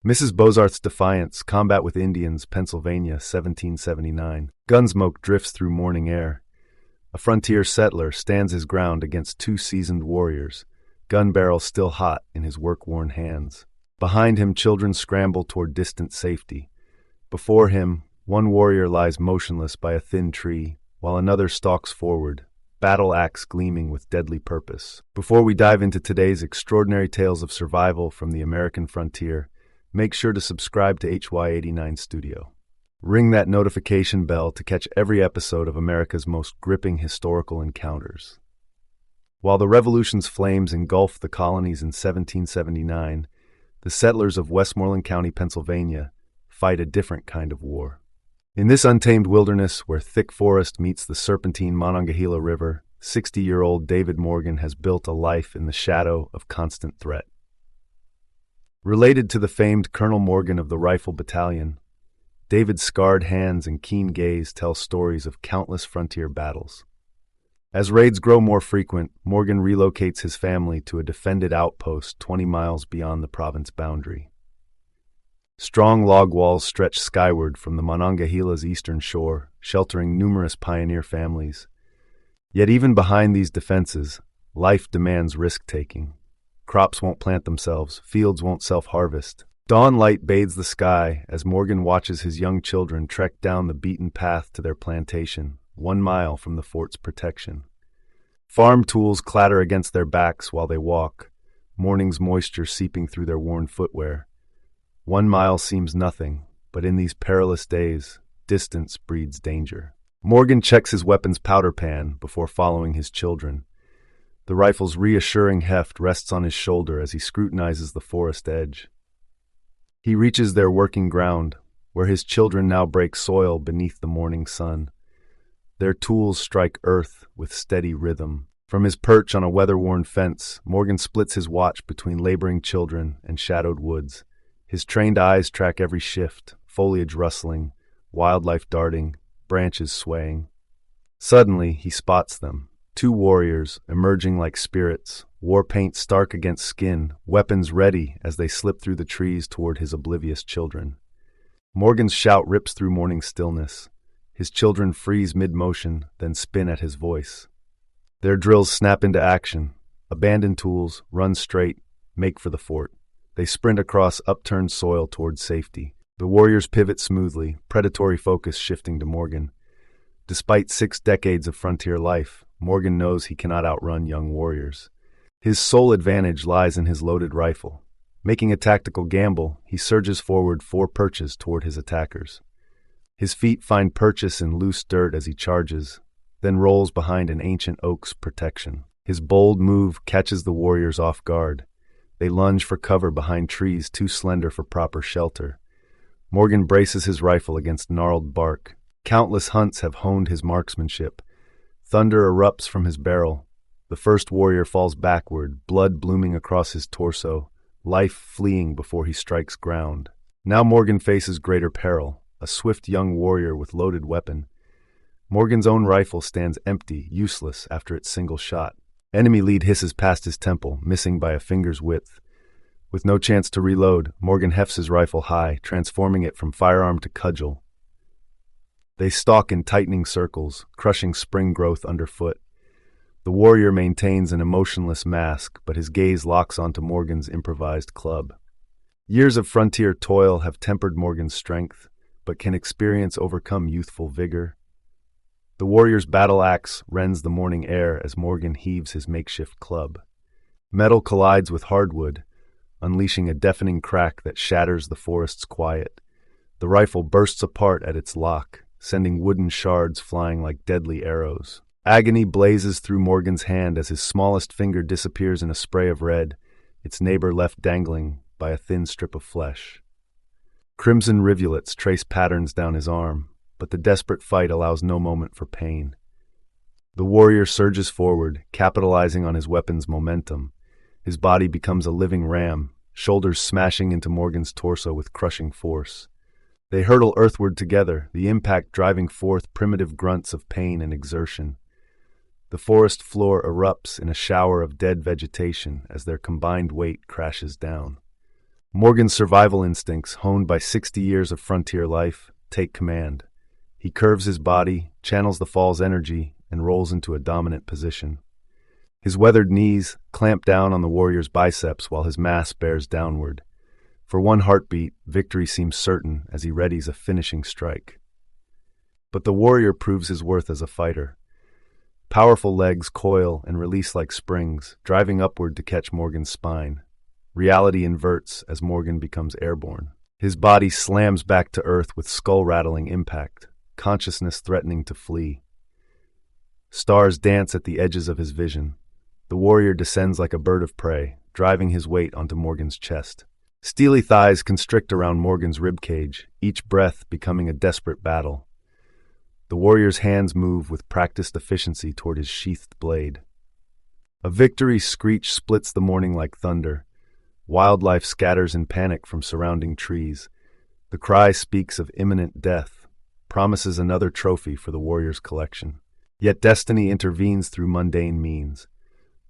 Mrs. Bozarth's Defiance, Combat with Indians, Pennsylvania, 1779. Gunsmoke drifts through morning air. A frontier settler stands his ground against two seasoned warriors, gun barrels still hot in his work-worn hands. Behind him, children scramble toward distant safety. Before him, one warrior lies motionless by a thin tree, while another stalks forward, battle axe gleaming with deadly purpose. Before we dive into today's extraordinary tales of survival from the American frontier, make sure to subscribe to HY89 Studio. Ring that notification bell to catch every episode of America's most gripping historical encounters. While the Revolution's flames engulfed the colonies in 1779, the settlers of Westmoreland County, Pennsylvania, fight a different kind of war. In this untamed wilderness where thick forest meets the serpentine Monongahela River, 60-year-old David Morgan has built a life in the shadow of constant threat. Related to the famed Colonel Morgan of the Rifle Battalion, David's scarred hands and keen gaze tell stories of countless frontier battles. As raids grow more frequent, Morgan relocates his family to a defended outpost 20 miles beyond the province boundary. Strong log walls stretch skyward from the Monongahela's eastern shore, sheltering numerous pioneer families. Yet even behind these defenses, life demands risk-taking. Crops won't plant themselves, fields won't self-harvest. Dawn light bathes the sky as Morgan watches his young children trek down the beaten path to their plantation, 1 mile from the fort's protection. Farm tools clatter against their backs while they walk, morning's moisture seeping through their worn footwear. 1 mile seems nothing, but in these perilous days, distance breeds danger. Morgan checks his weapon's powder pan before following his children. The rifle's reassuring heft rests on his shoulder as he scrutinizes the forest edge. He reaches their working ground, where his children now break soil beneath the morning sun. Their tools strike earth with steady rhythm. From his perch on a weather-worn fence, Morgan splits his watch between laboring children and shadowed woods. His trained eyes track every shift, foliage rustling, wildlife darting, branches swaying. Suddenly, he spots them. 2 warriors, emerging like spirits, war paint stark against skin, weapons ready as they slip through the trees toward his oblivious children. Morgan's shout rips through morning stillness. His children freeze mid-motion, then spin at his voice. Their drills snap into action. Abandon tools, run straight, make for the fort. They sprint across upturned soil toward safety. The warriors pivot smoothly, predatory focus shifting to Morgan. Despite 6 decades of frontier life, Morgan knows he cannot outrun young warriors. His sole advantage lies in his loaded rifle. Making a tactical gamble, he surges forward 4 perches toward his attackers. His feet find purchase in loose dirt as he charges, then rolls behind an ancient oak's protection. His bold move catches the warriors off guard. They lunge for cover behind trees too slender for proper shelter. Morgan braces his rifle against gnarled bark. Countless hunts have honed his marksmanship. Thunder erupts from his barrel. The first warrior falls backward, blood blooming across his torso, life fleeing before he strikes ground. Now Morgan faces greater peril, a swift young warrior with loaded weapon. Morgan's own rifle stands empty, useless after its single shot. Enemy lead hisses past his temple, missing by a finger's width. With no chance to reload, Morgan hefts his rifle high, transforming it from firearm to cudgel. They stalk in tightening circles, crushing spring growth underfoot. The warrior maintains an emotionless mask, but his gaze locks onto Morgan's improvised club. Years of frontier toil have tempered Morgan's strength, but can experience overcome youthful vigor? The warrior's battle axe rends the morning air as Morgan heaves his makeshift club. Metal collides with hardwood, unleashing a deafening crack that shatters the forest's quiet. The rifle bursts apart at its lock, sending wooden shards flying like deadly arrows. Agony blazes through Morgan's hand as his smallest finger disappears in a spray of red, its neighbor left dangling by a thin strip of flesh. Crimson rivulets trace patterns down his arm, but the desperate fight allows no moment for pain. The warrior surges forward, capitalizing on his weapon's momentum. His body becomes a living ram, shoulders smashing into Morgan's torso with crushing force. They hurtle earthward together, the impact driving forth primitive grunts of pain and exertion. The forest floor erupts in a shower of dead vegetation as their combined weight crashes down. Morgan's survival instincts, honed by 60 years of frontier life, take command. He curves his body, channels the fall's energy, and rolls into a dominant position. His weathered knees clamp down on the warrior's biceps while his mass bears downward. For one heartbeat, victory seems certain as he readies a finishing strike. But the warrior proves his worth as a fighter. Powerful legs coil and release like springs, driving upward to catch Morgan's spine. Reality inverts as Morgan becomes airborne. His body slams back to earth with skull-rattling impact, consciousness threatening to flee. Stars dance at the edges of his vision. The warrior descends like a bird of prey, driving his weight onto Morgan's chest. Steely thighs constrict around Morgan's ribcage, each breath becoming a desperate battle. The warrior's hands move with practiced efficiency toward his sheathed blade. A victory screech splits the morning like thunder. Wildlife scatters in panic from surrounding trees. The cry speaks of imminent death, promises another trophy for the warrior's collection. Yet destiny intervenes through mundane means.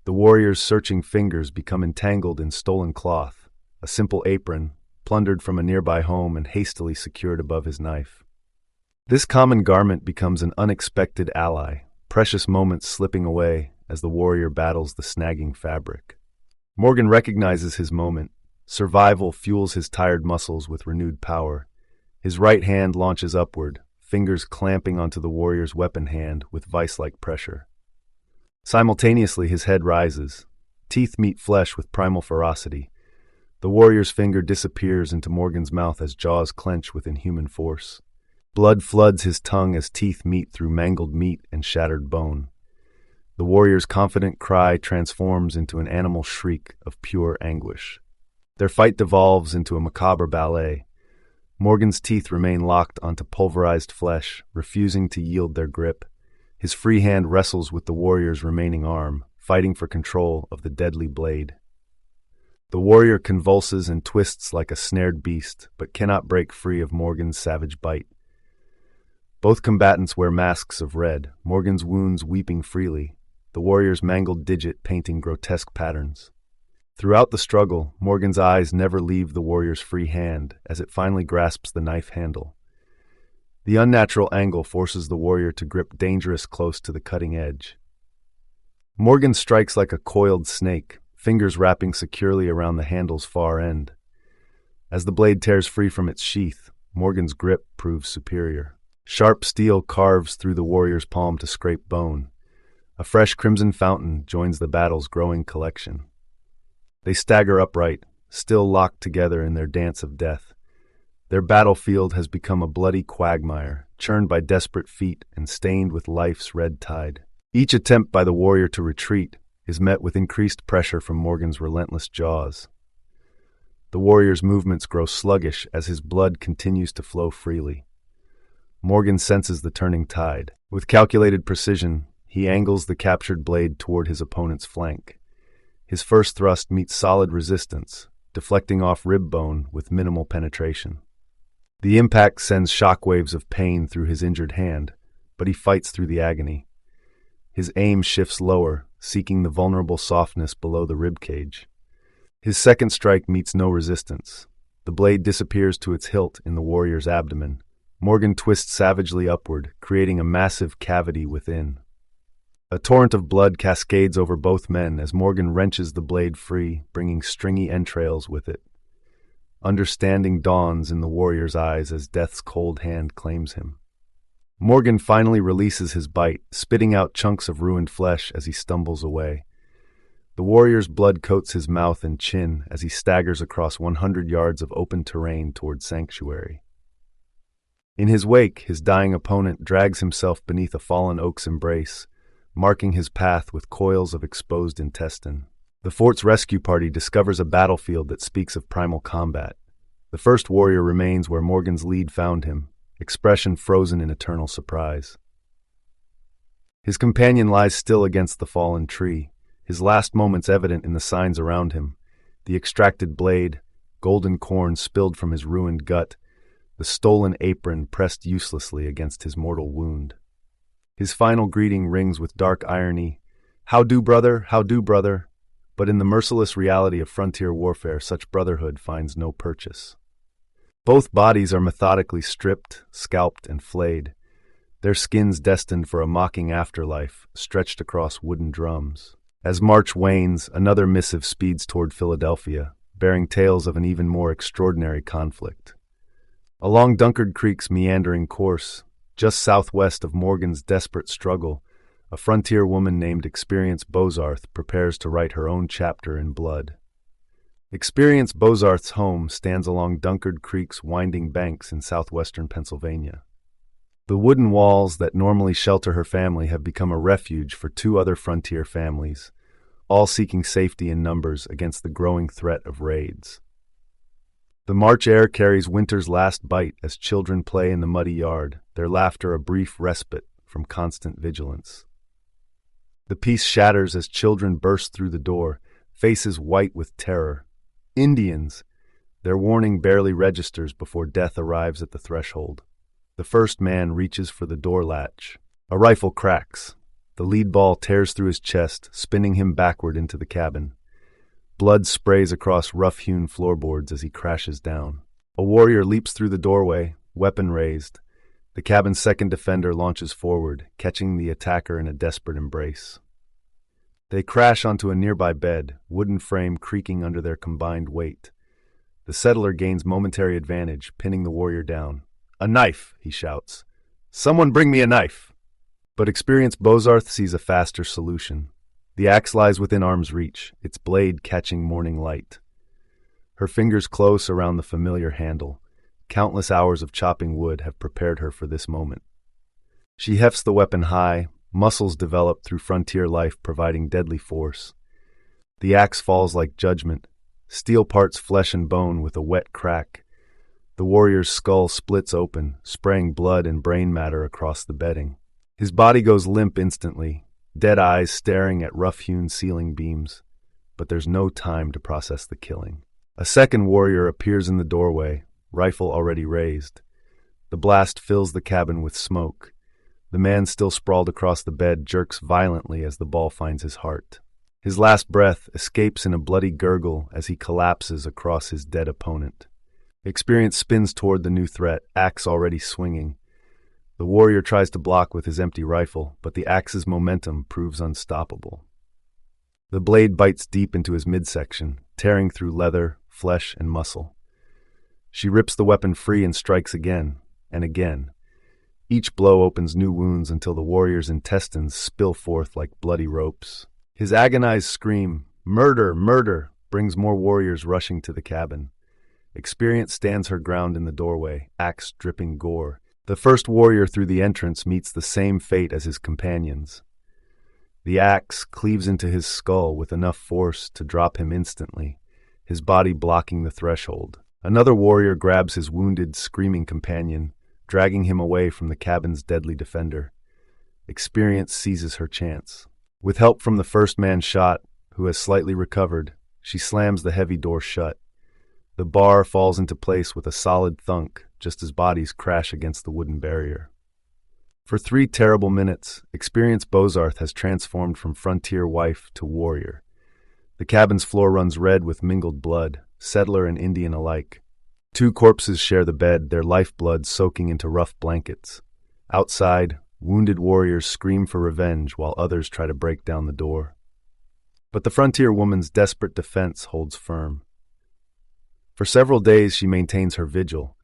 The warrior's searching fingers become entangled in stolen cloth, a simple apron, plundered from a nearby home and hastily secured above his knife. This common garment becomes an unexpected ally, precious moments slipping away as the warrior battles the snagging fabric. Morgan recognizes his moment. Survival fuels his tired muscles with renewed power. His right hand launches upward, fingers clamping onto the warrior's weapon hand with vice-like pressure. Simultaneously, his head rises. Teeth meet flesh with primal ferocity. The warrior's finger disappears into Morgan's mouth as jaws clench with inhuman force. Blood floods his tongue as teeth meet through mangled meat and shattered bone. The warrior's confident cry transforms into an animal shriek of pure anguish. Their fight devolves into a macabre ballet. Morgan's teeth remain locked onto pulverized flesh, refusing to yield their grip. His free hand wrestles with the warrior's remaining arm, fighting for control of the deadly blade. The warrior convulses and twists like a snared beast, but cannot break free of Morgan's savage bite. Both combatants wear masks of red, Morgan's wounds weeping freely, the warrior's mangled digit painting grotesque patterns. Throughout the struggle, Morgan's eyes never leave the warrior's free hand as it finally grasps the knife handle. The unnatural angle forces the warrior to grip dangerous close to the cutting edge. Morgan strikes like a coiled snake, fingers wrapping securely around the handle's far end. As the blade tears free from its sheath, Morgan's grip proves superior. Sharp steel carves through the warrior's palm to scrape bone. A fresh crimson fountain joins the battle's growing collection. They stagger upright, still locked together in their dance of death. Their battlefield has become a bloody quagmire, churned by desperate feet and stained with life's red tide. Each attempt by the warrior to retreat is met with increased pressure from Morgan's relentless jaws. The warrior's movements grow sluggish as his blood continues to flow freely. Morgan senses the turning tide. With calculated precision, he angles the captured blade toward his opponent's flank. His first thrust meets solid resistance, deflecting off rib bone with minimal penetration. The impact sends shockwaves of pain through his injured hand, but he fights through the agony. His aim shifts lower, seeking the vulnerable softness below the rib cage. His second strike meets no resistance. The blade disappears to its hilt in the warrior's abdomen. Morgan twists savagely upward, creating a massive cavity within. A torrent of blood cascades over both men as Morgan wrenches the blade free, bringing stringy entrails with it. Understanding dawns in the warrior's eyes as death's cold hand claims him. Morgan finally releases his bite, spitting out chunks of ruined flesh as he stumbles away. The warrior's blood coats his mouth and chin as he staggers across 100 yards of open terrain toward sanctuary. In his wake, his dying opponent drags himself beneath a fallen oak's embrace, marking his path with coils of exposed intestine. The fort's rescue party discovers a battlefield that speaks of primal combat. The first warrior remains where Morgan's lead found him, expression frozen in eternal surprise. His companion lies still against the fallen tree, his last moments evident in the signs around him, the extracted blade, golden corn spilled from his ruined gut, the stolen apron pressed uselessly against his mortal wound. His final greeting rings with dark irony. "How do, brother? How do, brother?" But in the merciless reality of frontier warfare, such brotherhood finds no purchase. Both bodies are methodically stripped, scalped, and flayed, their skins destined for a mocking afterlife, stretched across wooden drums. As March wanes, another missive speeds toward Philadelphia, bearing tales of an even more extraordinary conflict. Along Dunkard Creek's meandering course, just southwest of Morgan's desperate struggle, a frontier woman named Experience Bozarth prepares to write her own chapter in blood. Experience Bozarth's home stands along Dunkard Creek's winding banks in southwestern Pennsylvania. The wooden walls that normally shelter her family have become a refuge for two other frontier families, all seeking safety in numbers against the growing threat of raids. The March air carries winter's last bite as children play in the muddy yard, their laughter a brief respite from constant vigilance. The peace shatters as children burst through the door, faces white with terror. Indians! Their warning barely registers before death arrives at the threshold. The first man reaches for the door latch. A rifle cracks. The lead ball tears through his chest, spinning him backward into the cabin. Blood sprays across rough-hewn floorboards as he crashes down. A warrior leaps through the doorway, weapon raised. The cabin's second defender launches forward, catching the attacker in a desperate embrace. They crash onto a nearby bed, wooden frame creaking under their combined weight. The settler gains momentary advantage, pinning the warrior down. "A knife!" he shouts. "Someone bring me a knife!" But experienced Bozarth sees a faster solution. The axe lies within arm's reach, its blade catching morning light. Her fingers close around the familiar handle. Countless hours of chopping wood have prepared her for this moment. She hefts the weapon high, muscles developed through frontier life providing deadly force. The axe falls like judgment. Steel parts flesh and bone with a wet crack. The warrior's skull splits open, spraying blood and brain matter across the bedding. His body goes limp instantly, dead eyes staring at rough-hewn ceiling beams. But there's no time to process the killing. A second warrior appears in the doorway, rifle already raised. The blast fills the cabin with smoke. The man still sprawled across the bed jerks violently as the ball finds his heart. His last breath escapes in a bloody gurgle as he collapses across his dead opponent. Experience spins toward the new threat, axe already swinging. The warrior tries to block with his empty rifle, but the axe's momentum proves unstoppable. The blade bites deep into his midsection, tearing through leather, flesh, and muscle. She rips the weapon free and strikes again, and again. Each blow opens new wounds until the warrior's intestines spill forth like bloody ropes. His agonized scream, "Murder! Murder!" brings more warriors rushing to the cabin. Experience stands her ground in the doorway, axe dripping gore. The first warrior through the entrance meets the same fate as his companions. The axe cleaves into his skull with enough force to drop him instantly, his body blocking the threshold. Another warrior grabs his wounded, screaming companion, dragging him away from the cabin's deadly defender. Experience seizes her chance. With help from the first man shot, who has slightly recovered, she slams the heavy door shut. The bar falls into place with a solid thunk, just as bodies crash against the wooden barrier. For 3 terrible minutes, Experience Bozarth has transformed from frontier wife to warrior. The cabin's floor runs red with mingled blood, settler and Indian alike. 2 corpses share the bed, their lifeblood soaking into rough blankets. Outside, wounded warriors scream for revenge while others try to break down the door. But the frontier woman's desperate defense holds firm. For several days she maintains her vigil.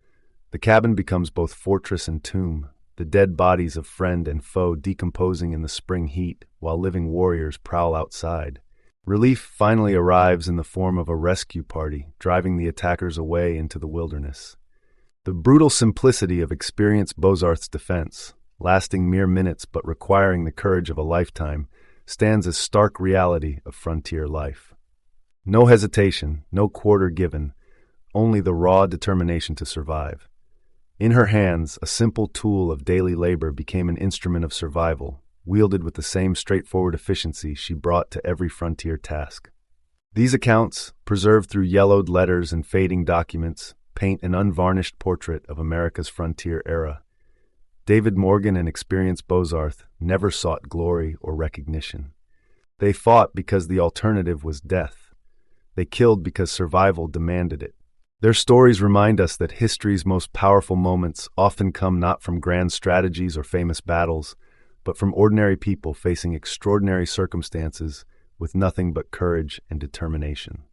The cabin becomes both fortress and tomb, the dead bodies of friend and foe decomposing in the spring heat while living warriors prowl outside. Relief finally arrives in the form of a rescue party, driving the attackers away into the wilderness. The brutal simplicity of Experience Bozarth's defense, lasting mere minutes but requiring the courage of a lifetime, stands as stark reality of frontier life. No hesitation, no quarter given, only the raw determination to survive. In her hands, a simple tool of daily labor became an instrument of survival, wielded with the same straightforward efficiency she brought to every frontier task. These accounts, preserved through yellowed letters and fading documents, paint an unvarnished portrait of America's frontier era. David Morgan and Experience Bozarth never sought glory or recognition. They fought because the alternative was death. They killed because survival demanded it. Their stories remind us that history's most powerful moments often come not from grand strategies or famous battles, but from ordinary people facing extraordinary circumstances with nothing but courage and determination.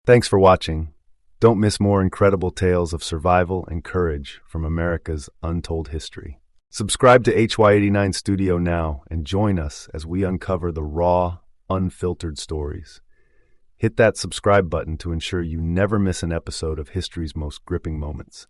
Thanks for watching. Don't miss more incredible tales of survival and courage from America's untold history. Subscribe to HY89 Studio now and join us as we uncover the raw, unfiltered stories. Hit that subscribe button to ensure you never miss an episode of history's most gripping moments.